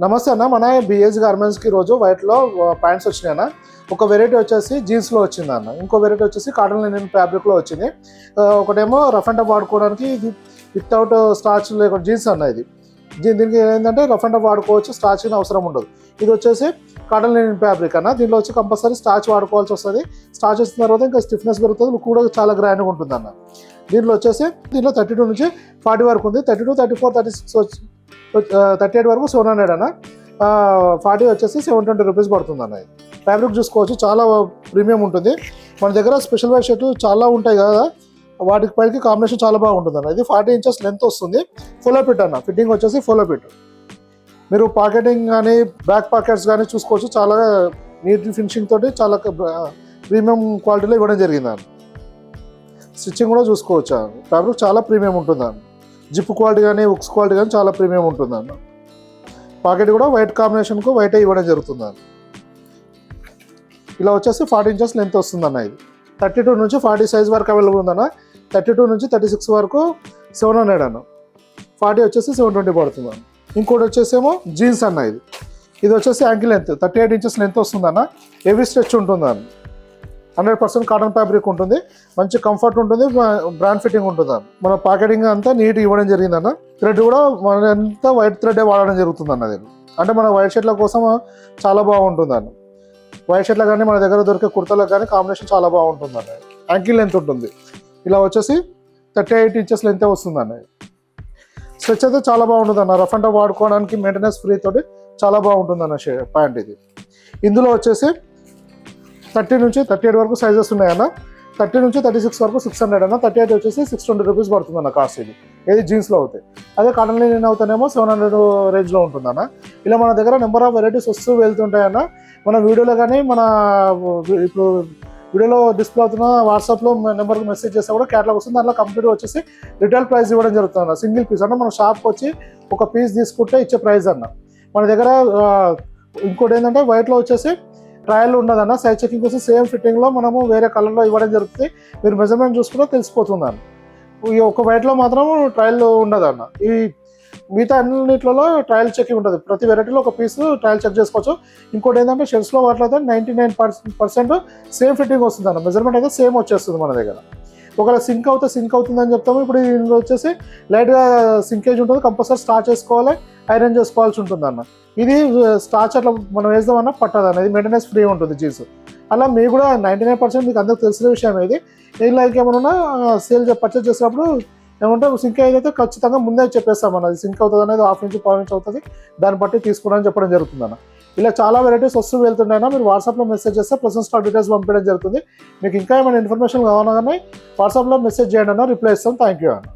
నమస్తే అన్న, మన బిఎస్ గార్మెంట్స్కి రోజు వైట్లో ప్యాంట్స్ వచ్చినాయి అన్న. ఒక వెరైటీ వచ్చేసి జీన్స్లో వచ్చింది అన్న, ఇంకో వెరైటీ వచ్చేసి కాటన్ లైనిన్ ఫ్యాబ్రిక్లో వచ్చింది. ఒకటేమో రఫ్ అండ్ టఫ్ వాడుకోవడానికి, ఇది వితౌట్ స్టార్చ్ లేకుండా జీన్స్ అన్న. ఇది దీనికి ఏంటంటే రఫ్ అండ్ టఫ్ వాడుకోవచ్చు, స్టార్చ్ అవసరం ఉండదు. ఇది వచ్చేసి కాటన్ లైనిన్ ఫ్యాబ్రిక్ అన్న. దీనిలో వచ్చి కంపల్సరీ స్టార్చ్ వాడుకోవాల్సి వస్తుంది. స్టార్చ్ వచ్చిన తర్వాత ఇంకా స్టిఫ్నెస్ పెరుగుతుంది, లుక్ కూడా చాలా గ్రాండ్గా ఉంటుంది అన్న. దీనిలో 32 నుంచి 40 వరకు ఉంది. 32, 34, 36 38 వరకు 700 అన్న. 40 వచ్చేసి 720 రూపీస్ పడుతుంది అన్న. ఫ్యాబ్రిక్ చూసుకోవచ్చు, చాలా ప్రీమియం ఉంటుంది. మన దగ్గర స్పెషల్ వైట్ షర్ట్ చాలా ఉంటాయి కదా, వాటికి పైకి కాంబినేషన్ చాలా బాగుంటుంది అన్న. ఇది 40 ఇంచెస్ లెంత్ వస్తుంది. ఫోలో పిట్ అన్న, ఫిట్టింగ్ వచ్చేసి ఫోలో పిట్. మీరు పాకెటింగ్ కానీ బ్యాక్ పాకెట్స్ కానీ చూసుకోవచ్చు, చాలా నీట్ ఫినిషింగ్ తోటి చాలా ప్రీమియం క్వాలిటీలో ఇవ్వడం జరిగింది అన్న. స్టిచ్చింగ్ కూడా చూసుకోవచ్చు, ఫ్యాబ్రిక్ చాలా ప్రీమియం ఉంటుంది అన్న. జిప్ క్వాలిటీ కానీ ఉక్స్ క్వాలిటీ కానీ చాలా ప్రీమియం ఉంటుంది అన్న. పాకెట్ కూడా వైట్ కాంబినేషన్కు వైట్ ఇవ్వడం జరుగుతుంది అన్న. ఇలా వచ్చేసి 40 ఇంచెస్ లెంత్ వస్తుంది అన్న. ఇది 32 నుంచి 40 సైజ్ వరకు అవైలబుల్ ఉందన్న. 32 నుంచి 36 వరకు 700 అన్న. 40 వచ్చేసి 720 పడుతుంది అన్న. ఇంకోటి వచ్చేసేమో జీన్స్ అన్న. ఇది వచ్చేసి యాంకిల్ లెంత్ 38 ఇంచెస్ లెంత్ వస్తుంది అన్న. హెవీ స్ట్రెచ్ ఉంటుంది అన్న. 100% కాటన్ ఫ్యాబ్రిక్ ఉంటుంది, మంచి కంఫర్ట్ ఉంటుంది, బ్రాండ్ ఫిట్టింగ్ ఉంటుంది అన్న. మన పాకెటింగ్ అంతా నీట్ ఇవ్వడం జరిగింది అన్న. థ్రెడ్ కూడా మన అంతా వైట్ థ్రెడ్ వాడడం జరుగుతుంది అన్న. అంటే మన వైట్ షర్ట్ల కోసం చాలా బాగుంటుంది అన్న. వైట్ షర్ట్ల కానీ మన దగ్గర దొరికే కుర్తాలకు కానీ కాంబినేషన్ చాలా బాగుంటుంది అన్న. యాంకిల్ లెంత్ ఉంటుంది. ఇలా వచ్చేసి 38 ఇంచెస్ లెంత్ వస్తుంది అన్న. స్ట్రెచ్ అయితే చాలా బాగుంటుంది అన్న. రఫ్ అండ్ టఫ్ వాడుకోవడానికి మెయింటెనెన్స్ ఫ్రీ తోటి చాలా బాగుంటుంది అన్న ప్యాంట్ ఇది. ఇందులో వచ్చేసి 30 నుంచి 38 వరకు సైజెస్ ఉన్నాయన్న. 30 నుంచి 36 వరకు 600 అన్న. 38 వచ్చేసి 620 రూపీస్ పడుతుంది అన్న కాస్ట్. ఇది జీన్స్లో అవుతాయి. అదే కాటన్ లైనిన్ అవుతానేమో 700 రేంజ్లో ఉంటుందన్న. ఇలా మన దగ్గర నెంబర్ ఆఫ్ వెరైటీస్ వస్తూ వెళ్తుంటాయన్న. మన వీడియోలో కానీ మన ఇప్పుడు వీడియోలో డిస్ప్లే అవుతున్న వాట్సాప్లో నెంబర్కి మెసేజ్ చేస్తే కూడా క్యాటలాగ్ వస్తుంది. దాంట్లో కంప్లీట్ వచ్చేసి రిటైల్ ప్రైస్ ఇవ్వడం జరుగుతుంది అన్న. సింగిల్ పీస్ అన్న. మన షాప్కి వచ్చి ఒక పీస్ తీసుకుంటే ఇచ్చే ప్రైస్ అన్న. మన దగ్గర ఇంకోటి ఏంటంటే వైట్లో వచ్చేసి ట్రయల్ ఉండదన్న. సైజ్ చెకింగ్ కోసం సేమ్ ఫిట్టింగ్లో మనము వేరే కలర్లో ఇవ్వడం జరుగుతుంది. మీరు మెజర్మెంట్ చూసుకుంటే తెలిసిపోతుంది అన్న. ఈ ఒక వైట్లో మాత్రం ట్రయల్ ఉండదన్న. ఈ మిగతా అన్నింటిలో ట్రయల్ చెకింగ్ ఉంటుంది. ప్రతి వెరైటీలో ఒక పీస్ ట్రయల్ చెక్ చేసుకోవచ్చు. ఇంకోటి ఏంటంటే షర్ట్స్లో వాటిలో 99% సేమ్ ఫిట్టింగ్ వస్తుంది అన్న. మెజర్మెంట్ అయితే సేమ్ వచ్చేస్తుంది మన దగ్గర. ఒకవేళ సింక్ అవుతుందని చెప్తాము. ఇప్పుడు ఇందులో వచ్చేసి లైట్గా సింకేజ్ ఉంటుంది, కంపల్సరీ స్టార్చ్ చేసుకోవాలి, ఐరన్ చేసుకోవాల్సి ఉంటుంది అన్న. ఇది స్టార్చ్ అట్లా మనం వేద్దామన్నా పట్టదు అన్న. ఇది మెయింటెనెన్స్ ఫ్రీ ఉంటుంది జీన్స్. అలా మీకు కూడా 99% మీకు అందరికి తెలిసిన విషయం ఇది. ఇలా ఏమైనా పర్చేజ్ చేసినప్పుడు ఏమంటే సింక్ అయితే ఖచ్చితంగా ముందే చెప్పేస్తాం అన్న. అది సింక్ అవుతుంది అనేది 1/2 ఇంచ్ 1/4 ఇంచ్ అవుతుంది, దాన్ని బట్టి తీసుకున్నాను చెప్పడం జరుగుతుంది అన్న. ఇలా చాలా వెరైటీస్ వస్తూ వెళ్తున్నాయన్నా. మీరు వాట్సాప్లో మెసేజ్ చేస్తే ప్రజెంట్ స్టాక్ డీటెయిల్స్ పంపించడం జరుగుతుంది. మీకు ఇంకా ఏమైనా ఇన్ఫర్మేషన్ కావాలన్నా కానీ వాట్సాప్లో మెసేజ్ చేయండి అన్న, రిప్లై ఇస్తాం. థ్యాంక్ యూ అన్న.